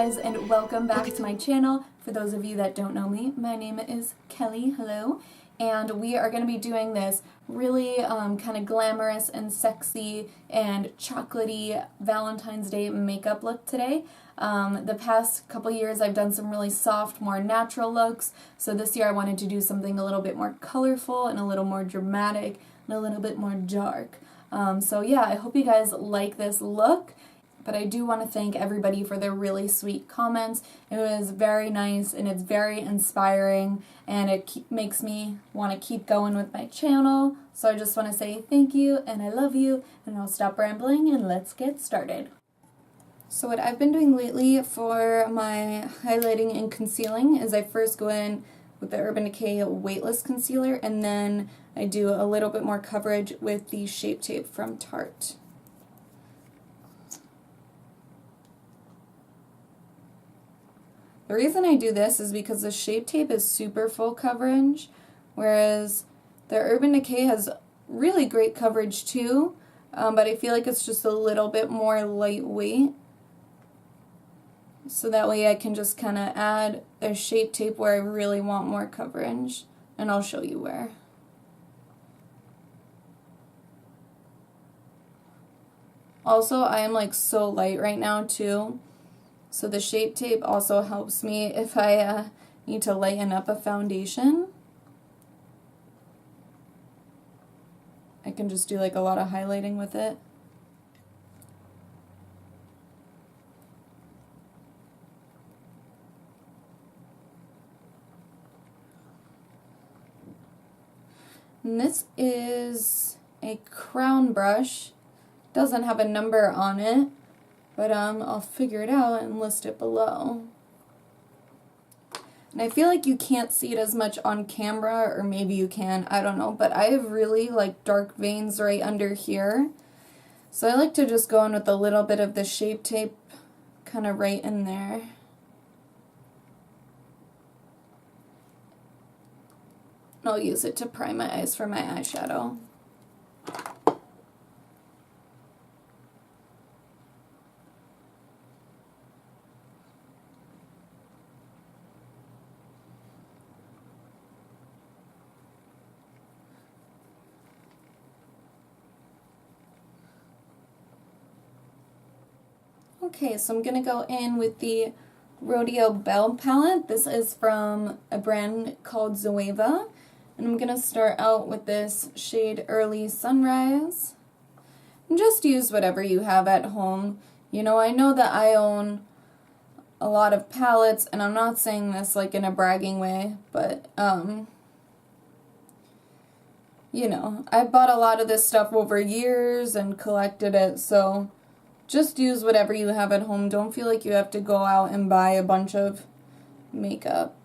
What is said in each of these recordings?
guys, and welcome back to my channel. For those of you that don't know me, my name is Kelly, hello, and we are going to be doing this really kind of glamorous and sexy and chocolatey Valentine's Day makeup look today. The past couple years I've done some really soft, more natural looks, so this year I wanted to do something a little bit more colorful and a little more dramatic and a little bit more dark. So yeah, I hope you guys like this look. But I do want to thank everybody for their really sweet comments. It was very nice and it's very inspiring, and it makes me want to keep going with my channel. So I just want to say thank you and I love you, and I'll stop rambling and let's get started. So what I've been doing lately for my highlighting and concealing is I first go in with the Urban Decay Weightless Concealer, and then I do a little bit more coverage with the Shape Tape from Tarte. The reason I do this is because the Shape Tape is super full coverage, whereas the Urban Decay has really great coverage too, but I feel like it's just a little bit more lightweight. So that way I can just kind of add a Shape Tape where I really want more coverage, and I'll show you where. Also, I am like so light right now too. So the Shape Tape also helps me if I need to lighten up a foundation. I can just do like a lot of highlighting with it. And this is a crown brush. Doesn't have a number on it, but I'll figure it out and list it below. And I feel like you can't see it as much on camera, or maybe you can, I don't know, but I have really like dark veins right under here. So I like to just go in with a little bit of the Shape Tape kind of right in there. And I'll use it to prime my eyes for my eyeshadow. Okay, so I'm going to go in with the Rodeo Belle Palette. This is from a brand called Zoeva. And I'm going to start out with this shade Early Sunrise. And just use whatever you have at home. You know, I know that I own a lot of palettes, and I'm not saying this like in a bragging way, but, you know, I bought a lot of this stuff over years and collected it, so just use whatever you have at home. Don't feel like you have to go out and buy a bunch of makeup.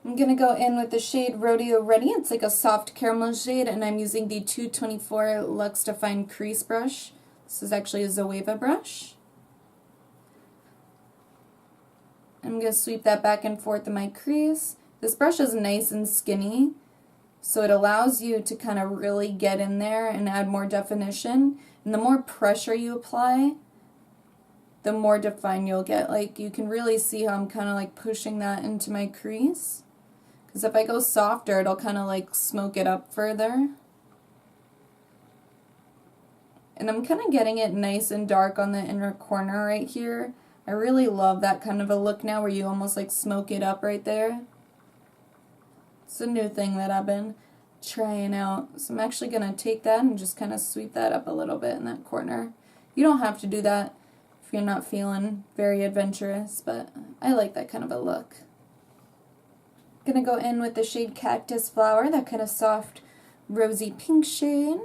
I'm going to go in with the shade Rodeo Ready. It's like a soft caramel shade, and I'm using the 224 Luxe Define Crease Brush. This is actually a Zoeva brush. I'm going to sweep that back and forth in my crease. This brush is nice and skinny, so it allows you to kind of really get in there and add more definition. And the more pressure you apply, the more defined you'll get. Like, you can really see how I'm kind of like pushing that into my crease. Because if I go softer, it'll kind of like smoke it up further. And I'm kind of getting it nice and dark on the inner corner right here. I really love that kind of a look now where you almost like smoke it up right there. It's a new thing that I've been trying out. So I'm actually going to take that and just kind of sweep that up a little bit in that corner. You don't have to do that if you're not feeling very adventurous, but I like that kind of a look. I'm going to go in with the shade Cactus Flower, that kind of soft rosy pink shade.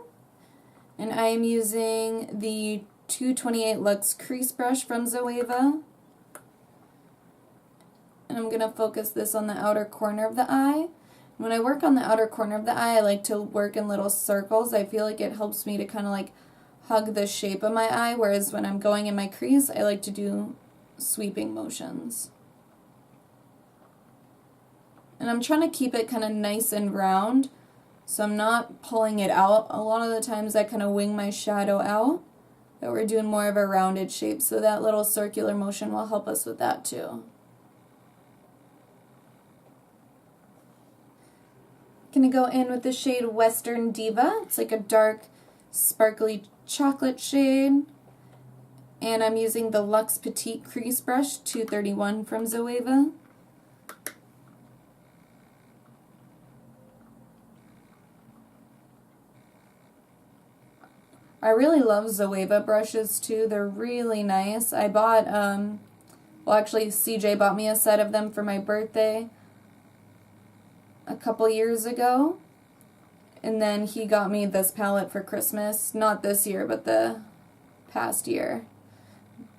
And I am using the 228 Luxe Crease Brush from Zoeva. And I'm going to focus this on the outer corner of the eye. When I work on the outer corner of the eye, I like to work in little circles. I feel like it helps me to kind of like hug the shape of my eye, whereas when I'm going in my crease, I like to do sweeping motions. And I'm trying to keep it kind of nice and round, so I'm not pulling it out. A lot of the times I kind of wing my shadow out. but we're doing more of a rounded shape, so that little circular motion will help us with that too. Gonna go in with the shade Western Diva. It's like a dark, sparkly chocolate shade. And I'm using the Luxe Petite Crease Brush 231 from Zoeva. I really love Zoeva brushes too. They're really nice. I bought, well actually CJ bought me a set of them for my birthday a couple years ago. And then he got me this palette for Christmas. Not this year, but the past year.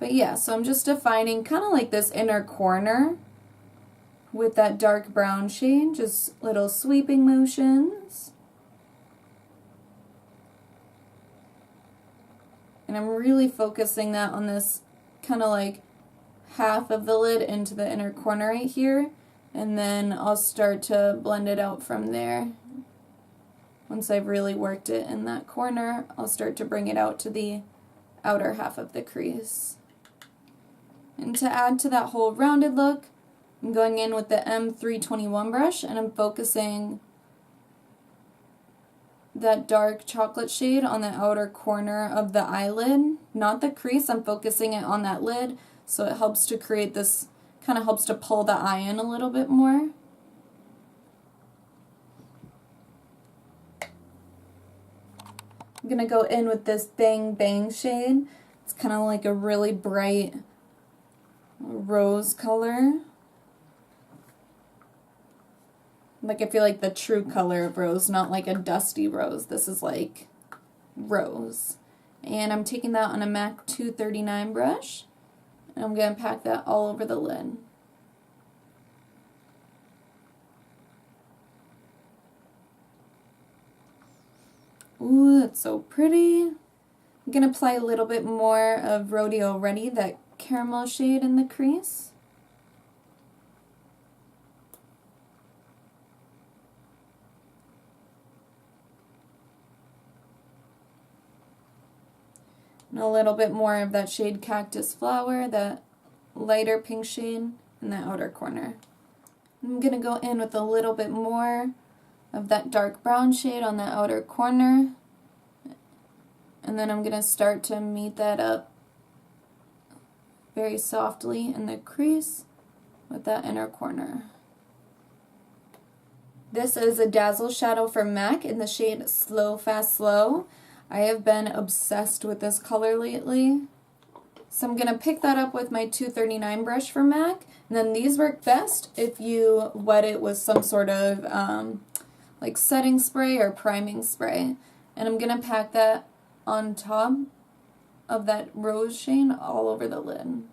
But yeah, so I'm just defining kind of like this inner corner with that dark brown shade. Just little sweeping motions. And I'm really focusing that on this kind of like half of the lid into the inner corner right here. And then I'll start to blend it out from there. Once I've really worked it in that corner, I'll start to bring it out to the outer half of the crease. And to add to that whole rounded look, I'm going in with the M321 brush and I'm focusing that dark chocolate shade on the outer corner of the eyelid. Not the crease, I'm focusing it on that lid, so it helps to create this, kind of helps to pull the eye in a little bit more. I'm going to go in with this Bang Bang shade. It's kind of like a really bright rose color. Like I feel like the true color of rose, not like a dusty rose. This is like rose. And I'm taking that on a MAC 239 brush. And I'm going to pack that all over the lid. Ooh, that's so pretty. I'm going to apply a little bit more of Rodeo Ready, that caramel shade in the crease. And a little bit more of that shade Cactus Flower, that lighter pink shade in the outer corner. I'm going to go in with a little bit more of that dark brown shade on the outer corner. And then I'm going to start to meet that up very softly in the crease with that inner corner. This is a Dazzleshadow from MAC in the shade Slow Fast Slow. I have been obsessed with this color lately. So I'm going to pick that up with my 239 brush from MAC. And then these work best if you wet it with some sort of like setting spray or priming spray. And I'm going to pack that on top of that rose shade all over the lid.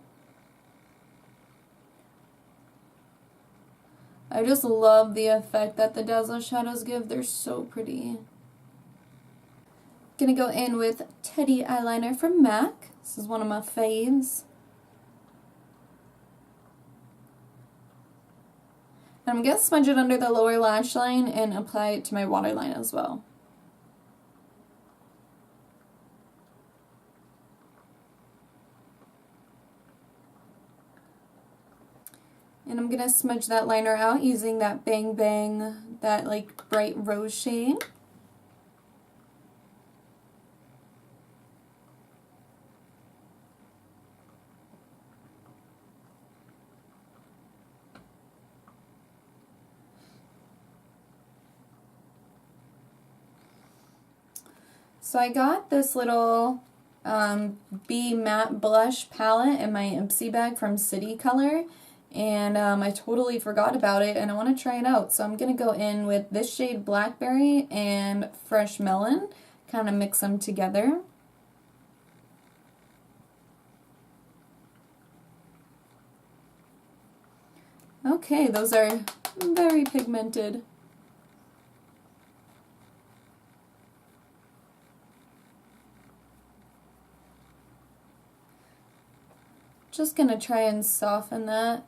I just love the effect that the Dazzleshadows give. They're so pretty. Gonna go in with Teddy eyeliner from MAC. This is one of my faves. And I'm gonna smudge it under the lower lash line and apply it to my waterline as well. And I'm gonna smudge that liner out using that Bang Bang, that like bright rose shade. So I got this little Be Matte Blush palette in my Ipsy bag from City Color, and I totally forgot about it and I want to try it out. So I'm going to go in with this shade Blackberry and Fresh Melon, kind of mix them together. Okay, those are very pigmented. Just going to try and soften that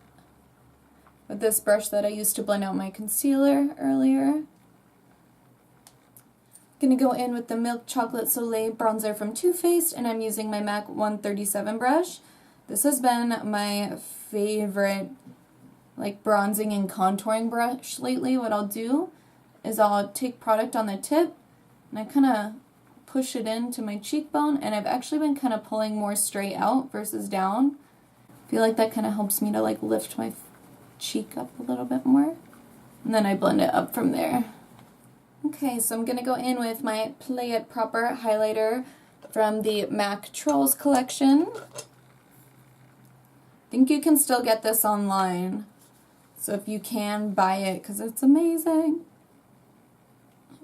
with this brush that I used to blend out my concealer earlier. Gonna go in with the Milk Chocolate Soleil bronzer from Too Faced, and I'm using my MAC 137 brush. This has been my favorite like bronzing and contouring brush lately. What I'll do is I'll take product on the tip and I kind of push it into my cheekbone, and I've actually been kind of pulling more straight out versus down. I feel like that kind of helps me to like lift my cheek up a little bit more, and then I blend it up from there. Okay, so I'm going to go in with my Play It Proper highlighter from the MAC Trolls collection. I think you can still get this online, so if you can, buy it because it's amazing.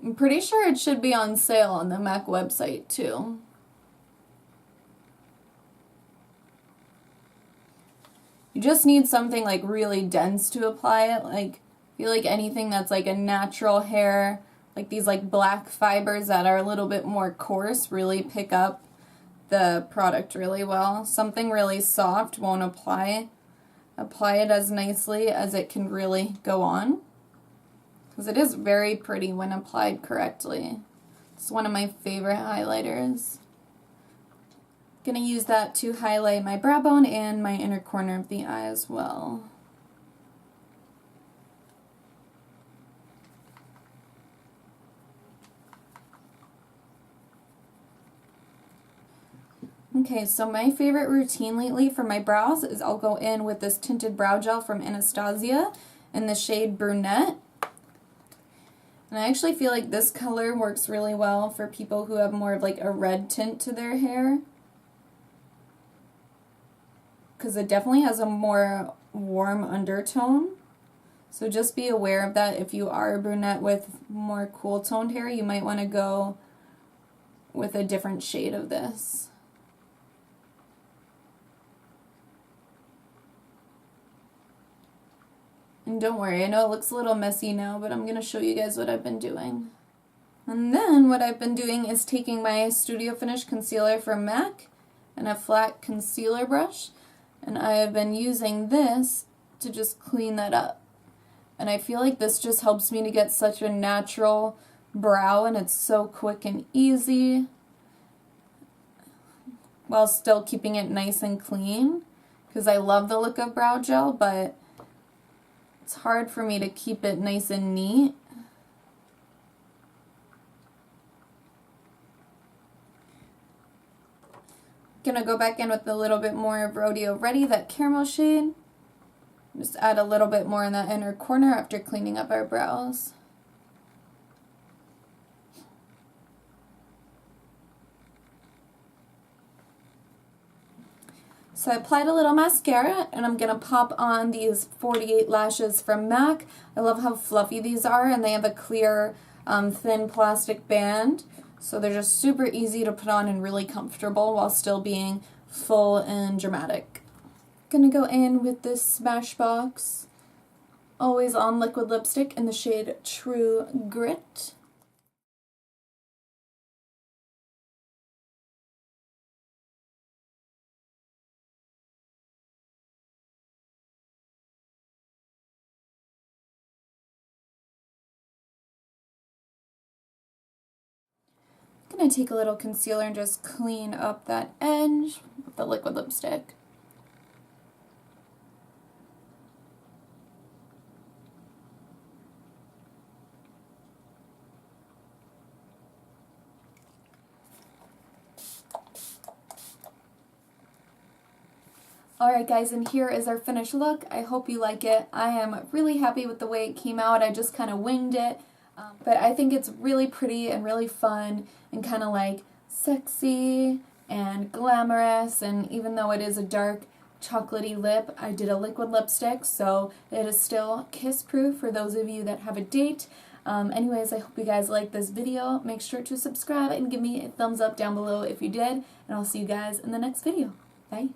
I'm pretty sure it should be on sale on the MAC website too. You just need something like really dense to apply it. Like, I feel like anything that's like a natural hair, like these like black fibers that are a little bit more coarse, really pick up the product really well. Something really soft won't apply it as nicely as it can really go on, because it is very pretty when applied correctly. It's one of my favorite highlighters. Gonna use that to highlight my brow bone and my inner corner of the eye as well. Okay, so my favorite routine lately for my brows is I'll go in with this tinted brow gel from ANASTASIA in the shade Brunette. And I actually feel like this color works really well for people who have more of like a red tint to their hair, because it definitely has a more warm undertone. So just be aware of that. If you are a brunette with more cool toned hair, you might want to go with a different shade of this. And don't worry, I know it looks a little messy now, but I'm going to show you guys what I've been doing. And then what I've been doing is taking my Studio Finish concealer from MAC and a flat concealer brush, and I have been using this to just clean that up. And I feel like this just helps me to get such a natural brow, and it's so quick and easy while still keeping it nice and clean, because I love the look of brow gel, but it's hard for me to keep it nice and neat. Gonna go back in with a little bit more of Rodeo Ready, that caramel shade. Just add a little bit more in that inner corner after cleaning up our brows. So I applied a little mascara, and I'm going to pop on these 48 lashes from MAC. I love how fluffy these are, and they have a clear, thin plastic band. So they're just super easy to put on and really comfortable while still being full and dramatic. Gonna go in with this Smashbox Always On liquid lipstick in the shade True Grit. I'm going to take a little concealer and just clean up that edge with the liquid lipstick. Alright guys, and here is our finished look. I hope you like it. I am really happy with the way it came out. I just kind of winged it. But I think it's really pretty and really fun and kind of like sexy and glamorous, and even though it is a dark chocolatey lip, I did a liquid lipstick, so it is still kiss proof for those of you that have a date. Anyways, I hope you guys liked this video. Make sure to subscribe and give me a thumbs up down below if you did, and I'll see you guys in the next video. Bye!